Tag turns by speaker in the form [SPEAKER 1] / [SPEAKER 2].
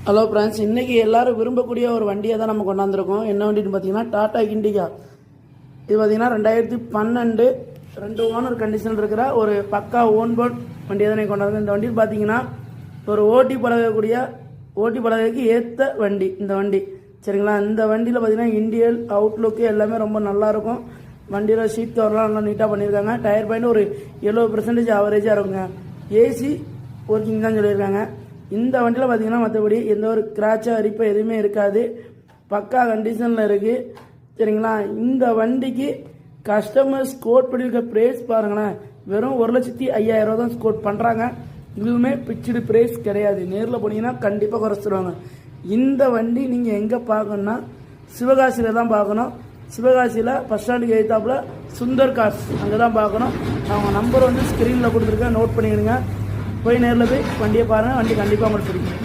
[SPEAKER 1] Hello friends, இன்றைக்கி எல்லோரும் விரும்பக்கூடிய ஒரு வண்டியை தான் நம்ம கொண்டாந்துருக்கோம். என்ன வண்டின்னு பார்த்தீங்கன்னா டாடா இண்டிகா. இது பார்த்தீங்கன்னா 2012 2 ஓனர் கண்டிஷன் இருக்கிற ஒரு பக்கா ஓன்போர்ட் வண்டியை தான் கொண்டாந்து. இந்த வண்டி பார்த்தீங்கன்னா ஒரு ஓட்டி பழகக்கு ஏற்ற வண்டி இந்த வண்டி, சரிங்களா. இந்த வண்டியில் பார்த்தீங்கன்னா இண்டியல் அவுட்லுக்கு எல்லாமே ரொம்ப நல்லாயிருக்கும். வண்டியில் சீட் கவர்லாம் நல்லா நீட்டாக பண்ணியிருக்காங்க. டயர் பாயிண்ட் ஒரு 70% ஆவரேஜாக இருக்குங்க. ஏசி ஒர்க்கிங் தான் சொல்லியிருக்காங்க. இந்த வண்டியில் பார்த்தீங்கன்னா மற்றபடி எந்த ஒரு கிராச்சோ அரிப்போ எதுவுமே இருக்காது. பக்கா கண்டிஷனில் இருக்குது, சரிங்களா. இந்த வண்டிக்கு கஸ்டமர்ஸ் கோட் பண்ணியிருக்க ப்ரைஸ் பாருங்களேன், வெறும் 1,05,000 தான் கோட் பண்ணுறாங்க. இதுவுமே பிக்சடு ப்ரைஸ் கிடையாது. நேரில் போனீங்கன்னா கண்டிப்பாக குறைச்சிடுவாங்க. இந்த வண்டி நீங்கள் எங்கே பார்க்கணுன்னா சிவகாசியில் தான் பார்க்கணும். சிவகாசியில் பஸ் ஸ்டாண்டுக்கு எழுத்தாப்புல சுந்தர் கார்ஸ் அங்கே தான் பார்க்கணும். அவங்க நம்பர் வந்து ஸ்க்ரீனில் கொடுத்துருக்கேன், நோட் பண்ணிடுங்க. போய் நேரில் போய் வண்டியை பாருங்கள். வண்டி கண்டிப்பாக உங்களுக்கு பிடிக்கும்.